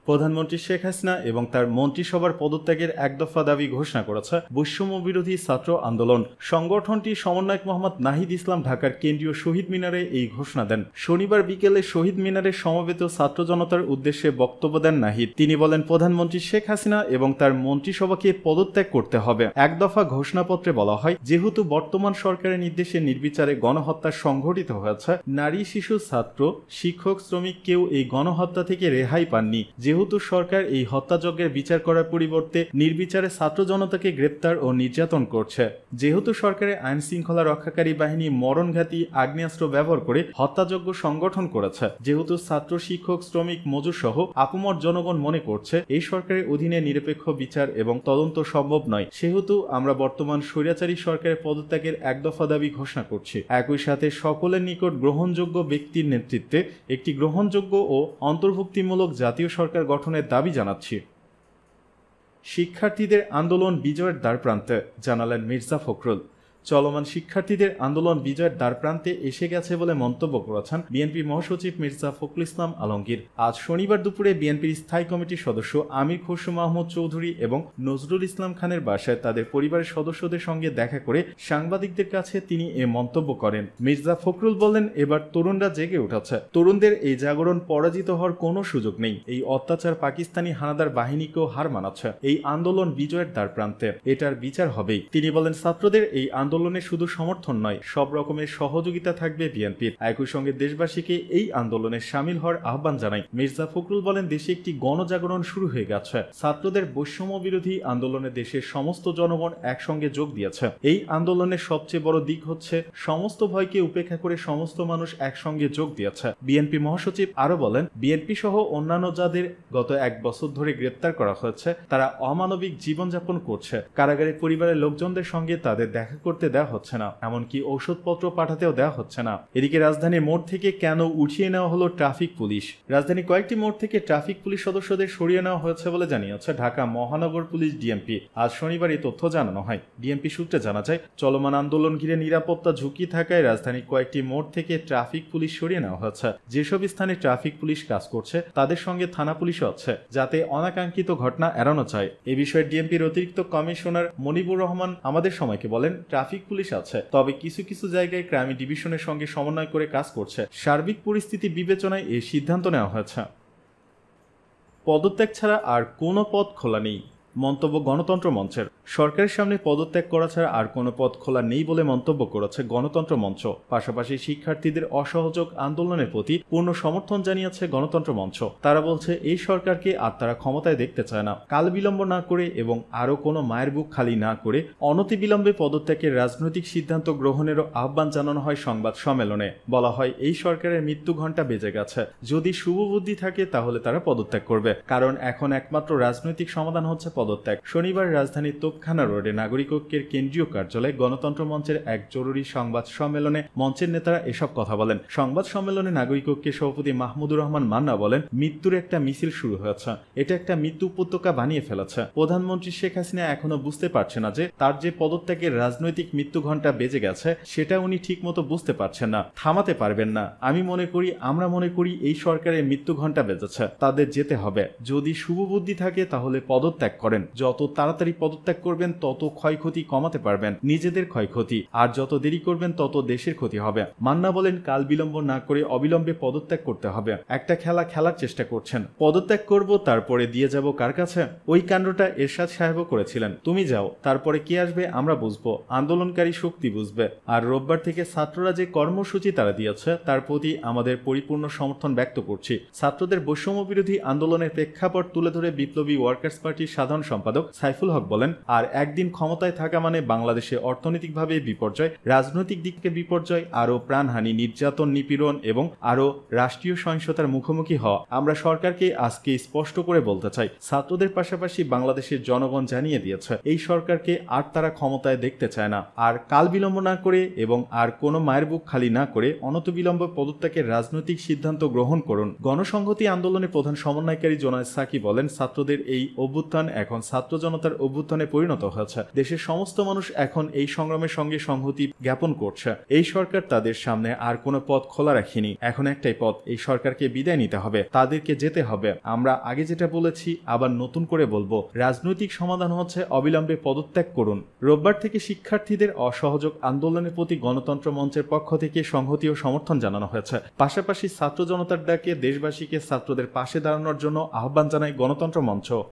প্রধানমন্ত্রী শেখ হাসিনা এবং তার মন্ত্রিসভার পদত্যাগের এক দফা দাবি ঘোষণা করেছে বৈষম্য বিরোধী ছাত্র আন্দোলন। সংগঠনটির সমন্বয়ক মোহাম্মদ নাহিদ ইসলাম ঢাকার কেন্দ্রীয় শহীদ মিনারে এই ঘোষণা দেন। শনিবার বিকেলে শহীদ মিনারে সমবেত ছাত্র জনতার উদ্দেশ্যে বক্তব্য দেন নাহিদ। তিনি বলেন, প্রধানমন্ত্রী শেখ হাসিনা এবং তার মন্ত্রিসভাকে পদত্যাগ করতে হবে। এক দফা ঘোষণাপত্রে বলা হয়, যেহেতু বর্তমান সরকারের নির্দেশে নির্বিচারে গণহত্যা সংঘটিত হয়েছে, নারী, শিশু, ছাত্র, শিক্ষক, শ্রমিক কেউ এই গণহত্যা থেকে রেহাই পাননি। যেহেতু সরকার এই হত্যাযজ্ঞের বিচার করার পরিবর্তে নির্বিচারে ছাত্র জনতাকে গ্রেপ্তার ও নির্যাতন করছে, যেহেতু সরকারের আইন শৃঙ্খলা রক্ষাকারী বাহিনী মরণঘাতী আগ্নেয়াস্ত্র ব্যবহার করে হত্যাযজ্ঞ সংগঠন করেছে, যেহেতু ছাত্র, শিক্ষক, শ্রমিক, মজুর সহ আপামর জনগণ মনে করছে এই সরকারের অধীনে নিরপেক্ষ বিচার এবং তদন্ত সম্ভব নয়, সেহেতু আমরা বর্তমান স্বৈরাচারী সরকারের পদত্যাগের এক দফা দাবি ঘোষণা করছি। একই সাথে সকলের নিকট গ্রহণযোগ্য ব্যক্তির নেতৃত্বে একটি গ্রহণযোগ্য ও অন্তর্ভুক্তিমূলক জাতীয় সরকার গঠনের দাবি জানাচ্ছি। শিক্ষার্থীদের আন্দোলন বিজয়ের দ্বারপ্রান্তে, জানালেন মির্জা ফখরুল। চলমান শিক্ষার্থীদের আন্দোলন বিজয়ের দ্বারপ্রান্তে এসে গেছে বলে মন্তব্য করেছেন বিএনপি মহাসচিব মির্জা ফখরুল ইসলাম আলমগীর। আজ শনিবার দুপুরে বিএনপির স্থায়ী কমিটির সদস্য আমির খসরু মাহমুদ চৌধুরী এবং নজরুল ইসলাম খানের বাসায় তাদের পরিবারের সদস্যদের সঙ্গে দেখা করে সাংবাদিকদের কাছে তিনি এ মন্তব্য করেন। মির্জা ফখরুল বলেন, এবার তরুণরা জেগে উঠেছে। তরুণদের এই জাগরণ পরাজিত হওয়ার কোনো সুযোগ নেই। এই অত্যাচার পাকিস্তানি হানাদার বাহিনীকেও হার মানাচ্ছে। এই আন্দোলন বিজয়ের দ্বারপ্রান্তে, এটার বিচার হবেই। তিনি বলেন, ছাত্রদের এই আন্দোলনে শুধু সমর্থন নয়, সব রকমের সহযোগিতা থাকবে বিএনপির। একই সঙ্গে দেশবাসীকে এই আন্দোলনে সামিল হওয়ার আহ্বান জানায়। মির্জা ফখরুল বলেন, দেশে একটি গণজাগরণ শুরু হয়ে গেছে। ছাত্রদের বৈষম্য বিরোধী আন্দোলনে দেশের সমস্ত জনগণ একসঙ্গে যোগ দিয়েছে। এই আন্দোলনের সবচেয়ে বড় দিক হচ্ছে সমস্ত ভয়কে উপেক্ষা করে সমস্ত মানুষ একসঙ্গে যোগ দিয়েছে। বিএনপি মহাসচিব আরো বলেন, বিএনপি সহ অন্যান্য যাদের গত এক বছর ধরে গ্রেপ্তার করা হয়েছে, তারা অমানবিক জীবনযাপন করছে। কারাগারের পরিবারের লোকজনদের সঙ্গে তাদের দেখা করতে দেওয়া হচ্ছে না, এমনকি ঔষধপত্র পাঠাতেও দেওয়া হচ্ছে না। এদিকে রাজধানীর মোড় থেকে কেন উঠিয়ে নেওয়া হলো ট্রাফিক পুলিশ? রাজধানীর কয়েকটি মোড় থেকে ট্রাফিক পুলিশ সদস্যদের সরিয়ে নেওয়া হয়েছে বলে জানিয়েছে ঢাকা মহানগর পুলিশ ডিএমপি। আজ শনিবার এই তথ্য জানানো হয়। ডিএমপি সূত্রে জানা যায়, চলমান আন্দোলন ঘিরে নিরাপত্তা ঝুঁকি থাকায় রাজধানীর কয়েকটি মোড় থেকে ট্রাফিক পুলিশ সরিয়ে নেওয়া হয়েছে। যেসব স্থানে ট্রাফিক পুলিশ কাজ করছে তাদের সঙ্গে থানা পুলিশও আছে, যাতে অনাকাঙ্ক্ষিত ঘটনা এড়ানো যায়। এ বিষয়ে ডিএমপির অতিরিক্ত কমিশনার মনিবুর রহমান আমাদের সময়কে বলেন, ট্রাফিক পুলিশ আছে, তবে কিছু কিছু জায়গায় ক্রাইম ডিভিশনের সঙ্গে সমন্বয় করে কাজ করছে। সার্বিক পরিস্থিতি বিবেচনায় এই সিদ্ধান্ত নেওয়া হয়েছে। পদত্যাগ ছাড়া আর কোনো পথ খোলা নেই, মন্তব্য গণতন্ত্র মঞ্চের। সরকারের সামনে পদত্যাগ করা ছাড়া আর কোনো পথ খোলা নেই বলে মন্তব্য করেছে গণতন্ত্র মঞ্চ। পাশাপাশি শিক্ষার্থীদের অসহযোগ আন্দোলনের প্রতি পূর্ণ সমর্থন জানিয়েছে গণতন্ত্র মঞ্চ। তারা বলছে, এই সরকারকে আর তারা ক্ষমতায় দেখতে চায় না। কাল বিলম্ব না করে এবং আরও কোনো মায়ের বুক খালি না করে অনতিবিলম্বে পদত্যাগের রাজনৈতিক সিদ্ধান্ত গ্রহণেরও আহ্বান জানানো হয় সংবাদ সম্মেলনে। বলা হয়, এই সরকারের মৃত্যু ঘণ্টা বেজে গেছে। যদি শুভবুদ্ধি থাকে তাহলে তারা পদত্যাগ করবে, কারণ এখন একমাত্র রাজনৈতিক সমাধান হচ্ছে পদত্যাগ। শনিবার রাজধানীর তোপখানা রোডে নাগরিক ঐক্যের কেন্দ্রীয় কার্যালয়ে গণতন্ত্র মঞ্চের এক জরুরি সংবাদ সম্মেলনে মঞ্চের নেতারা এসব কথা বলেন। সংবাদ সম্মেলনে নাগরিক ঐক্যের সভাপতি মাহমুদুর রহমান মান্না বলেন, মৃত্যুর একটা মিছিল শুরু হয়েছে। এটা একটা মৃত্যু উপত্যকা বানিয়ে ফেলেছে। প্রধানমন্ত্রী শেখ হাসিনা এখনো বুঝতে পারছে না যে তার যে পদত্যাগের রাজনৈতিক মৃত্যু ঘণ্টা বেজে গেছে সেটা উনি ঠিক মতো বুঝতে পারছেন না, থামাতে পারবেন না। আমরা মনে করি এই সরকারের মৃত্যু ঘণ্টা বেজেছে, তাদের যেতে হবে। যদি শুভবুদ্ধি থাকে তাহলে পদত্যাগ করেন। যত তাড়াতাড়ি পদত্যাগ করবেন তত ক্ষয়ক্ষতি কমাতে পারবেন, নিজেদের ক্ষয়ক্ষতি। আর যত দেরি করবেন তত দেশের ক্ষতি হবে। মান্না বলেন, কাল বিলম্ব না করে অবিলম্বে পদত্যাগ করতে হবে। একটা খেলা খেলার চেষ্টা করছেন। পদত্যাগ করব, তারপরে দিয়ে যাব কার কাছে? ওই কাণ্ডটা এরশাদ সাহেবও করেছিলেন। তুমি যাও, তারপরে কি আসবে আমরা বুঝবো, আন্দোলনকারী শক্তি বুঝবে। আর রোববার থেকে ছাত্ররা যে কর্মসূচি তারা দিয়েছে তার প্রতি আমাদের পরিপূর্ণ সমর্থন ব্যক্ত করছি। ছাত্রদের বৈষম্য বিরোধী আন্দোলনের প্রেক্ষাপট তুলে ধরে বিপ্লবী ওয়ার্কার্স পার্টির সাধারণ সম্পাদক সাইফুল হক বলেন, আর একদিন ক্ষমতায় থাকা মানে বাংলাদেশে অর্থনৈতিকভাবে বিপর্যয়, রাজনৈতিক দিকে বিপর্যয়, আরও প্রাণহানি, নির্যাতন, নিপীড়ন এবং আরও রাষ্ট্রীয় সহিংসতার মুখোমুখি হওয়া। আমরা সরকারকে আজকে স্পষ্ট করে বলতে চাই, ছাত্রদের পাশাপাশি বাংলাদেশের জনগণ জানিয়ে দিয়েছে এই সরকারকে আর তারা ক্ষমতায় দেখতে চায় না। আর কাল বিলম্ব না করে এবং আর কোনো মায়ের বুক খালি না করে অনতিবিলম্বে পদত্যাগের রাজনৈতিক সিদ্ধান্ত গ্রহণ করুন। গণসংহতি আন্দোলনের প্রধান সমন্বয়কারী জোনায়েদ সাকি বলেন, ছাত্রদের এই অভ্যুত্থান এখন ছাত্র জনতার অভ্যুত্থানে পরিণত হয়েছে। দেশের সমস্ত মানুষ এখন এই সংগ্রামের সঙ্গে সংহতি জ্ঞাপন করছে। এই সরকার তাদের সামনে আর কোনো পথ খোলা রাখেনি। এখন একটাই পথ, এই সরকারকে বিদায় নিতে হবে, তাদেরকে যেতে হবে। আমরা আগে যেটা বলেছি আবার নতুন করে বলবো, রাজনৈতিক সমাধান হচ্ছে অবিলম্বে পদত্যাগ করুন। রোববার থেকে শিক্ষার্থীদের অসহযোগ আন্দোলনের প্রতি গণতন্ত্র মঞ্চের পক্ষ থেকে সংহতি ও সমর্থন জানানো হয়েছে। পাশাপাশি ছাত্র জনতার ডাকে দেশবাসীকে ছাত্রদের পাশে দাঁড়ানোর জন্য আহ্বান জানায় গণতন্ত্র মঞ্চ।